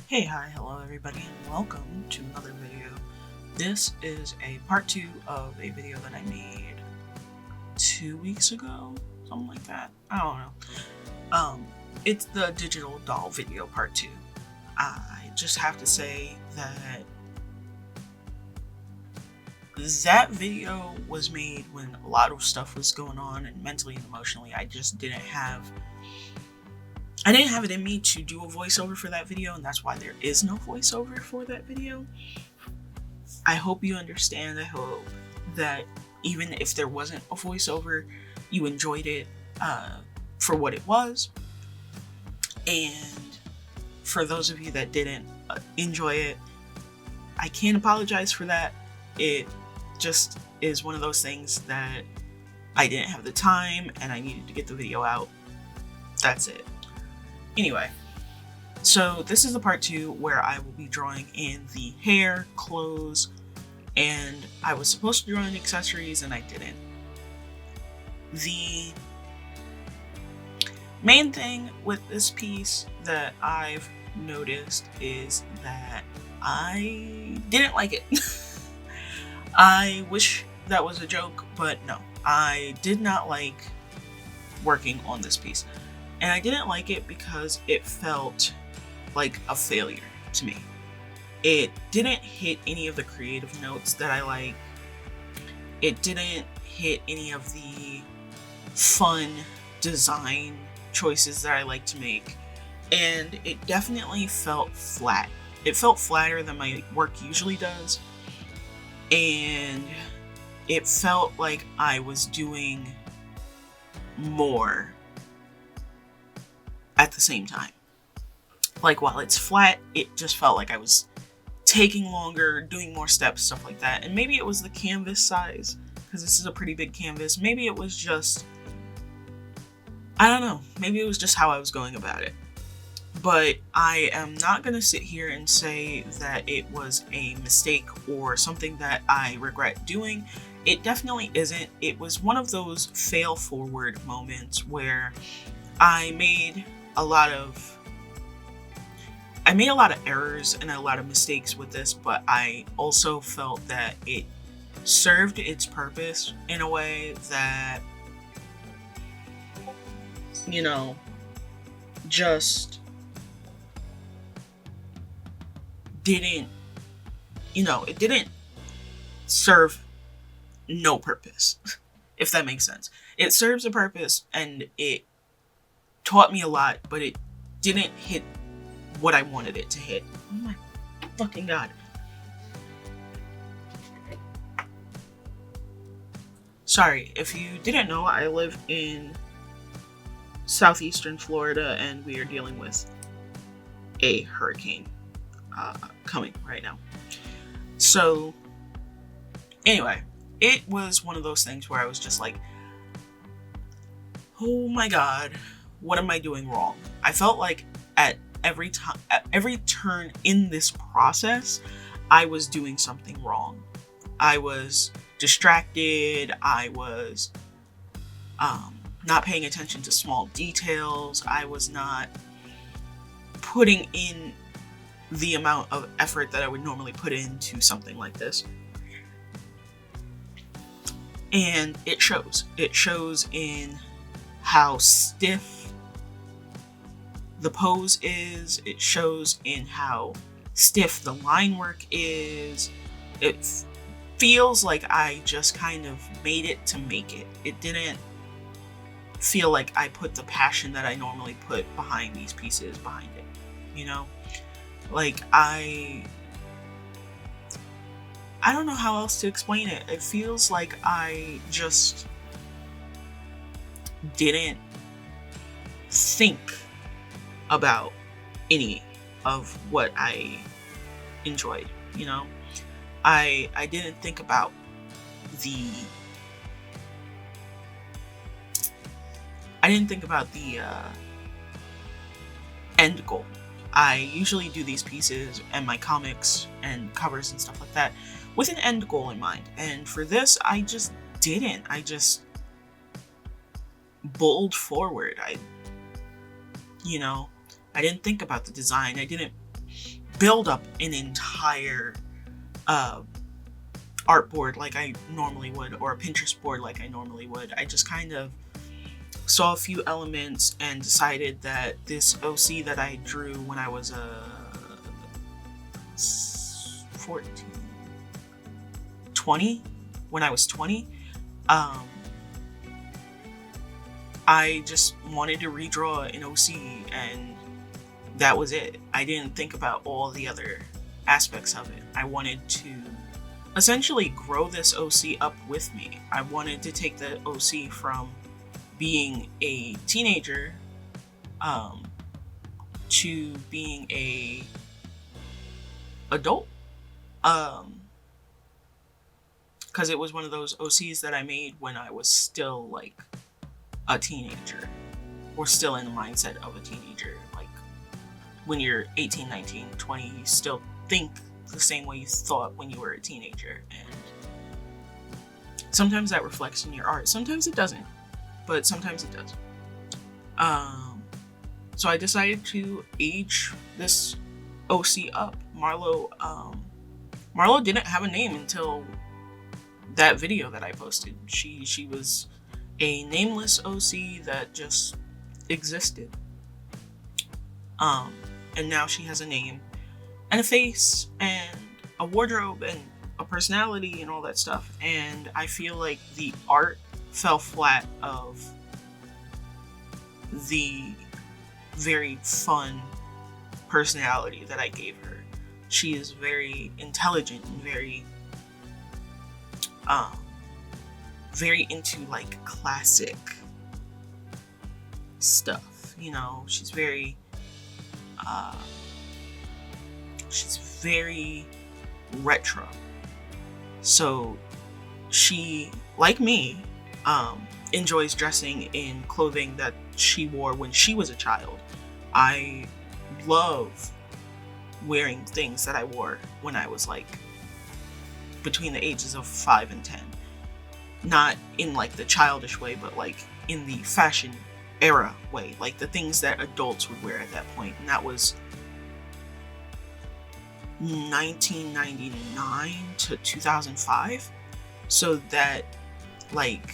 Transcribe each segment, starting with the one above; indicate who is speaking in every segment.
Speaker 1: Hey, hi, hello everybody, and welcome to another video. This is a part 2 of a video that I made 2 weeks ago, something like that. I don't know. It's the digital doll video part 2. I just have to say that that video was made when a lot of stuff was going on, and mentally and emotionally I just didn't have it in me to do a voiceover for that video, and that's why there is no voiceover for that video. I hope you understand. I hope that even if there wasn't a voiceover, you enjoyed it for what it was. And for those of you that didn't enjoy it, I can't apologize for that. It just is one of those things that I didn't have the time and I needed to get the video out. That's it. Anyway, so this is the part 2 where I will be drawing in the hair, clothes, and I was supposed to draw in accessories and I didn't. The main thing with this piece that I've noticed is that I didn't like it. I wish that was a joke, but no, I did not like working on this piece. And I didn't like it because it felt like a failure to me. It didn't hit any of the creative notes that I like. It didn't hit any of the fun design choices that I like to make. And it definitely felt flat. It felt flatter than my work usually does. And it felt like I was doing more at the same time. Like, while it's flat, it just felt like I was taking longer, doing more steps, stuff like that. And maybe it was the canvas size, because this is a pretty big canvas. Maybe it was just, I don't know, maybe it was just how I was going about it. But I am not going to sit here and say that it was a mistake or something that I regret doing. It definitely isn't. It was one of those fail forward moments where I made a lot of errors and a lot of mistakes with this, but I also felt that it served its purpose in a way that, just didn't, it didn't serve no purpose, if that makes sense. It serves a purpose and it taught me a lot, but it didn't hit what I wanted it to hit. Oh my fucking god. Sorry, if you didn't know, I live in southeastern Florida and we are dealing with a hurricane coming right now. So, anyway, it was one of those things where I was just like, oh my god, what am I doing wrong? I felt like at every turn in this process, I was doing something wrong. I was distracted. I was not paying attention to small details. I was not putting in the amount of effort that I would normally put into something like this. And it shows. It shows in how stiff the pose is. It shows in how stiff the line work is. It feels like I just kind of made it to make it. It didn't feel like I put the passion that I normally put behind these pieces behind it, Like, I don't know how else to explain it. It feels like I just didn't think about any of what I enjoyed, I didn't think about the end goal. I usually do these pieces and my comics and covers and stuff like that with an end goal in mind. And for this, I just didn't. I just bowled forward. I didn't think about the design. I didn't build up an entire artboard like I normally would, or a Pinterest board like I normally would. I just kind of saw a few elements and decided that this OC that I drew when I was 20, when I was 20, I just wanted to redraw an OC, and that was it. I didn't think about all the other aspects of it. I wanted to essentially grow this OC up with me. I wanted to take the OC from being a teenager to being a adult, because it was one of those OCs that I made when I was still like a teenager, or still in the mindset of a teenager. Like when you're 18, 19, 20, you still think the same way you thought when you were a teenager, and sometimes that reflects in your art. Sometimes it doesn't, but sometimes it does. So I decided to age this OC up. Marlo didn't have a name until that video that I posted. She was a nameless OC that just existed. And now she has a name and a face and a wardrobe and a personality and all that stuff. And I feel like the art fell flat of the very fun personality that I gave her. She is very intelligent and very into like classic stuff, you know. She's very retro. So she, like me, enjoys dressing in clothing that she wore when she was a child. I love wearing things that I wore when I was like between the ages of 5 and 10. Not in like the childish way, but like in the fashion era way, like the things that adults would wear at that point. And that was 1999 to 2005. So that like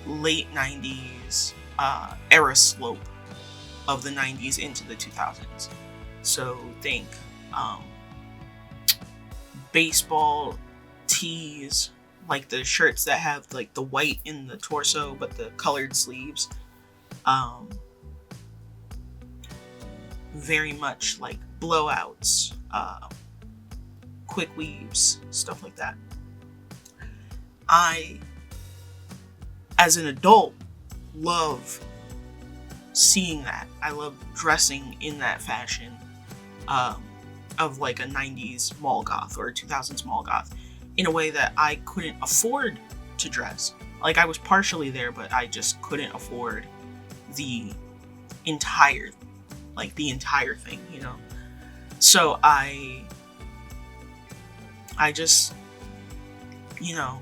Speaker 1: late 90s era slope of the 90s into the 2000s. So think baseball tees, like the shirts that have like the white in the torso but the colored sleeves. Very much like blowouts, quick weaves, stuff like that. I, as an adult, love seeing that. I love dressing in that fashion of like a 90s mall goth or a 2000s mall goth in a way that I couldn't afford to dress. Like I was partially there, but I just couldn't afford the entire thing, you know? So I just, you know,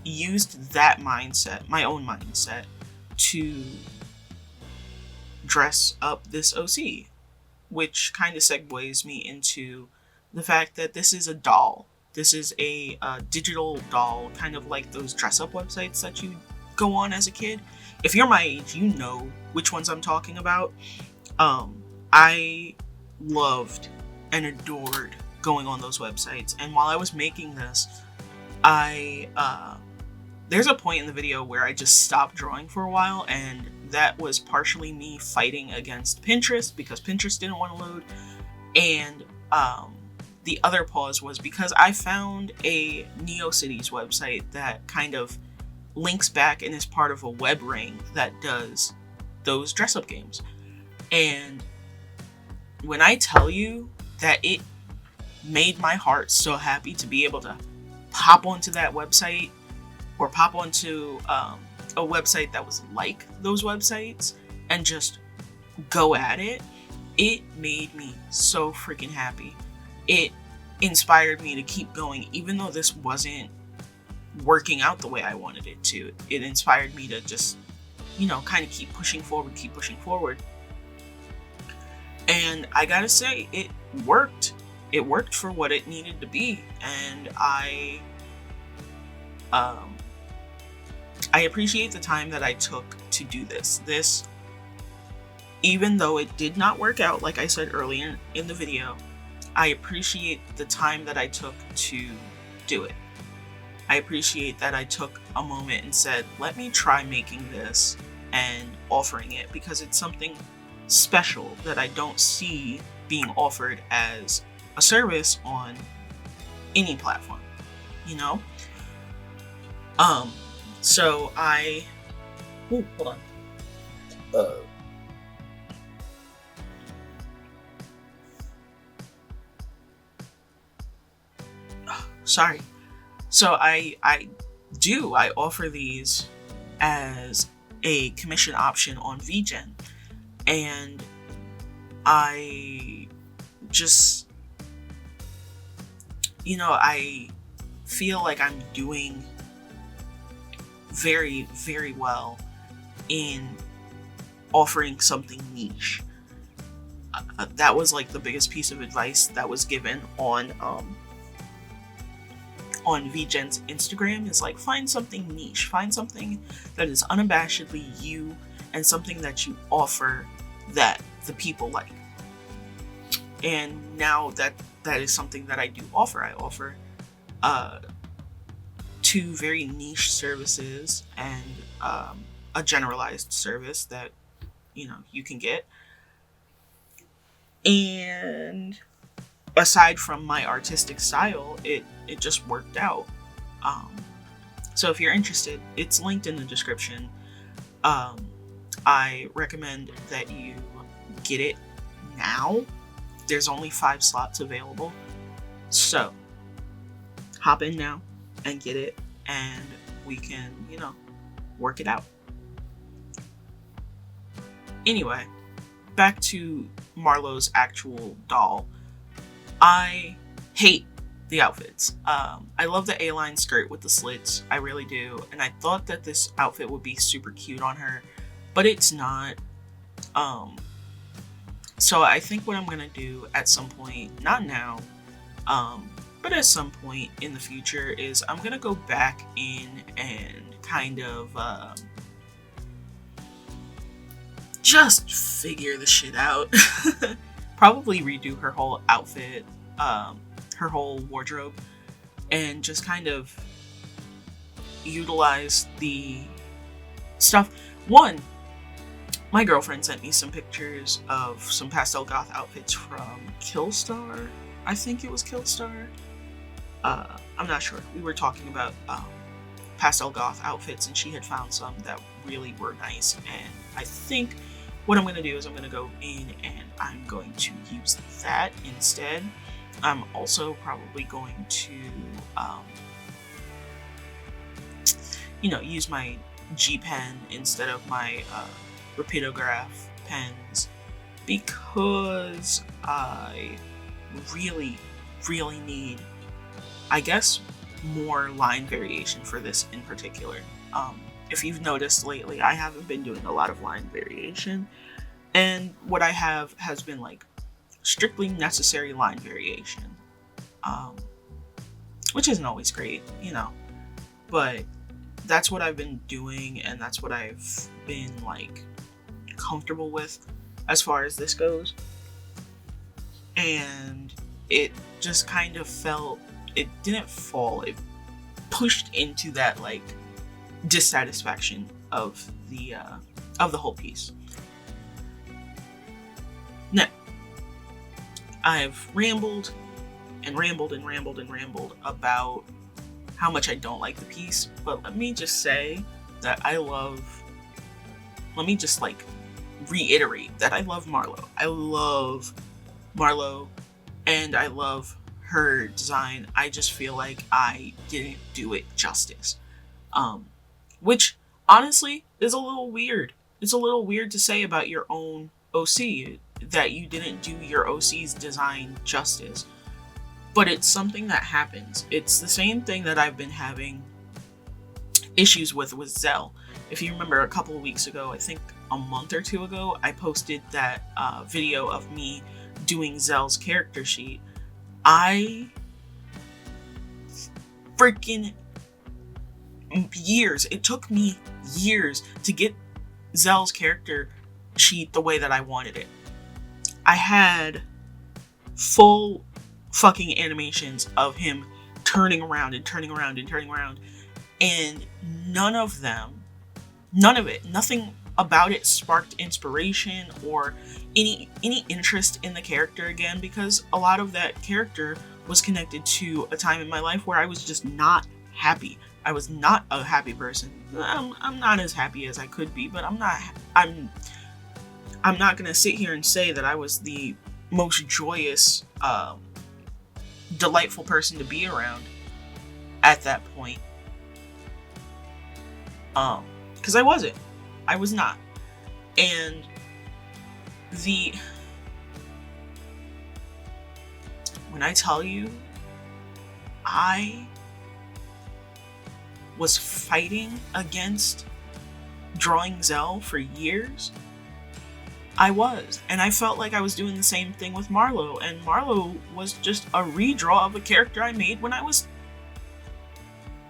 Speaker 1: used that mindset, my own mindset, to dress up this OC, which kind of segues me into the fact that this is a doll. This is a digital doll, kind of like those dress-up websites that you go on as a kid. If you're my age, you know which ones I'm talking about. I loved and adored going on those websites. And while I was making this, there's a point in the video where I just stopped drawing for a while, and that was partially me fighting against Pinterest because Pinterest didn't want to load. And the other pause was because I found a NeoCities website that kind of links back and is part of a web ring that does those dress-up games. And when I tell you that it made my heart so happy to be able to pop onto that website, or pop onto a website that was like those websites and just go at it, it made me so freaking happy. It inspired me to keep going, even though this wasn't working out the way I wanted it to. It inspired me to just, you know, kind of keep pushing forward. And I gotta say, it worked. It worked for what it needed to be. And I appreciate the time that I took to do this. Even though it did not work out, like I said earlier in the video, I appreciate the time that I took to do it. I appreciate that I took a moment and said, let me try making this and offering it, because it's something special that I don't see being offered as a service on any platform, you know? So hold on. Sorry. So I offer these as a commission option on VGen, and I just, I feel like I'm doing very, very well in offering something niche. That was like the biggest piece of advice that was given on VGen's Instagram, is like, find something niche, find something that is unabashedly you, and something that you offer that the people like. And now that is something that I do offer. I offer 2 very niche services and a generalized service that you can get. And aside from my artistic style, it just worked out. So if you're interested, it's linked in the description. I recommend that you get it now. There's only 5 slots available. So hop in now and get it, and we can, work it out. Anyway, back to Marlo's actual doll. I hate the outfits. I love the A-line skirt with the slits. I really do. And I thought that this outfit would be super cute on her, but it's not. So I think what I'm going to do at some point, not now, but at some point in the future, is I'm going to go back in and kind of just figure the shit out. Probably redo her whole outfit, her whole wardrobe, and just kind of utilize the stuff. One, my girlfriend sent me some pictures of some pastel goth outfits from Killstar. I think it was Killstar. I'm not sure. We were talking about pastel goth outfits, and she had found some that really were nice. And I think what I'm going to do is I'm going to go in and I'm going to use that instead. I'm also probably going to, use my G pen instead of my Rapidograph pens, because I really, really need, I guess, more line variation for this in particular. If you've noticed lately, I haven't been doing a lot of line variation, and what I have has been like strictly necessary line variation, which isn't always great, but that's what I've been doing, and that's what I've been like comfortable with as far as this goes. And it just kind of felt, it didn't fall, it pushed into that like dissatisfaction of the whole piece. Now, I've rambled and rambled and rambled and rambled about how much I don't like the piece, but let me just say that let me just like reiterate that I love Marlo. I love Marlo, and I love her design. I just feel like I didn't do it justice. Which honestly is a little weird. It's a little weird to say about your own OC, that you didn't do your OC's design justice. But it's something that happens. It's the same thing that I've been having issues with Zell. if you remember a couple of weeks ago, I think a month or two ago, I posted that video of me doing Zell's character sheet. I freaking years. It took me years to get Zell's character sheet the way that I wanted it. I had full fucking animations of him turning around and turning around and turning around, and none of it, nothing about it sparked inspiration or any interest in the character again, because a lot of that character was connected to a time in my life where I was just not happy. I was not a happy person. I'm not as happy as I could be, but I'm not gonna sit here and say that I was the most joyous, delightful person to be around at that point. Because I wasn't. I was not. And when I tell you, I was fighting against drawing Zell for years. I was. And I felt like I was doing the same thing with Marlo. And Marlo was just a redraw of a character I made when I was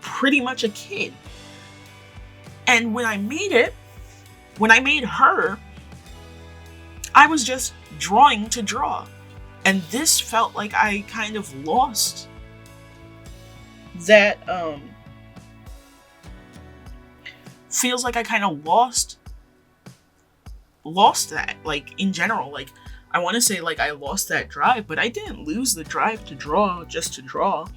Speaker 1: pretty much a kid. And when I made her, I was just drawing to draw. And this felt like I kind of lost that, feels like I kind of lost that, like, in general. Like, I want to say, like, I lost that drive, but I didn't lose the drive to draw just to draw.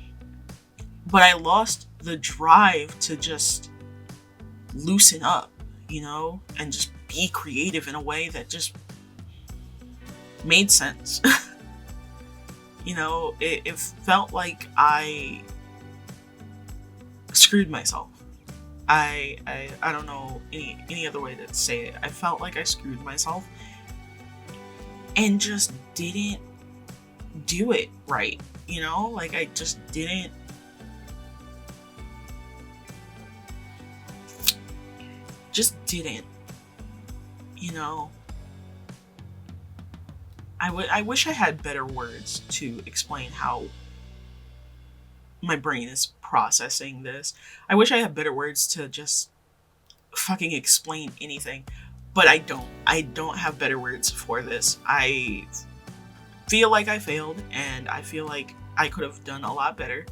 Speaker 1: But I lost the drive to just loosen up, you know, and just be creative in a way that just made sense. You know, it felt like I screwed myself. I don't know any other way to say it. I felt like I screwed myself and just didn't do it right, you know? Like, I just didn't you know? I wish I had better words to explain how my brain is processing this. I wish I had better words to just fucking explain anything, but I don't. I don't have better words for this. I feel like I failed, and I feel like I could have done a lot better.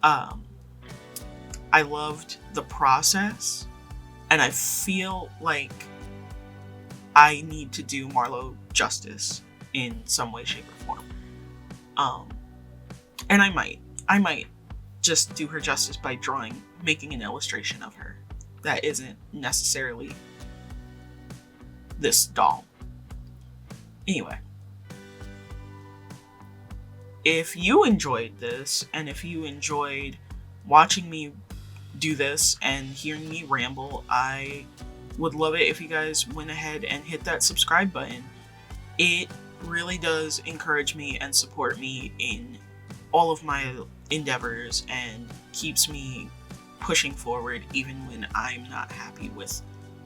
Speaker 1: I loved the process, and I feel like I need to do Marlo justice in some way, shape, or form. And I might just do her justice by making an illustration of her that isn't necessarily this doll. Anyway, if you enjoyed this, and if you enjoyed watching me do this and hearing me ramble, I would love it if you guys went ahead and hit that subscribe button. It really does encourage me and support me in all of my endeavors and keeps me pushing forward even when I'm not happy with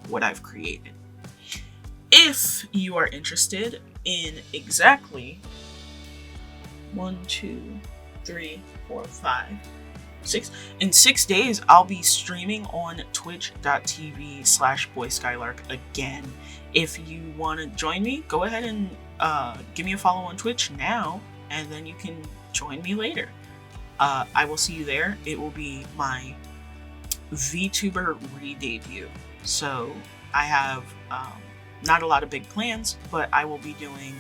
Speaker 1: what I've created. If you are interested in exactly 6 in 6 days, I'll be streaming on twitch.tv/boyskylark again. If you want to join me, go ahead and give me a follow on Twitch now, and then you can join me later. I will see you there. It will be my VTuber re-debut. So I have not a lot of big plans, but I will be doing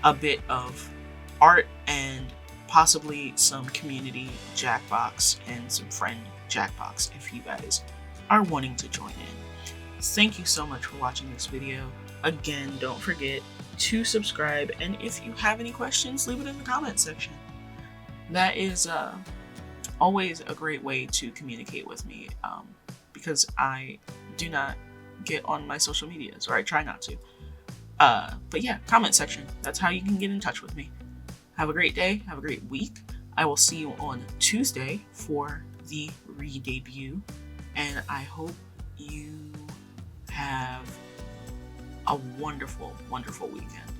Speaker 1: a bit of art and possibly some community Jackbox and some friend Jackbox if you guys are wanting to join in. Thank you so much for watching this video. Again, don't forget to subscribe, and if you have any questions, leave it in the comments section. That is always a great way to communicate with me, because I do not get on my social medias, or I try not to. But yeah, comment section. That's how you can get in touch with me. Have a great day. Have a great week. I will see you on Tuesday for the re-debut, and I hope you have a wonderful, wonderful weekend.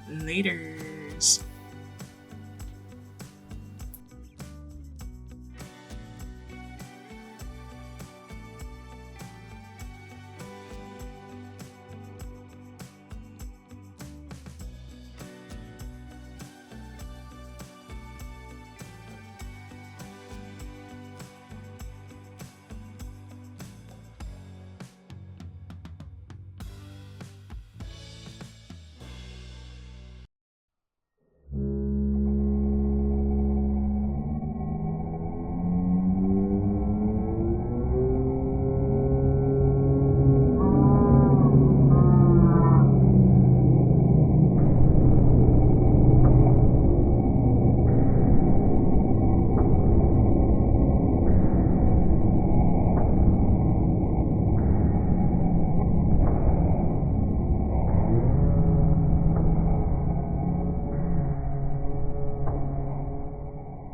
Speaker 1: Laters.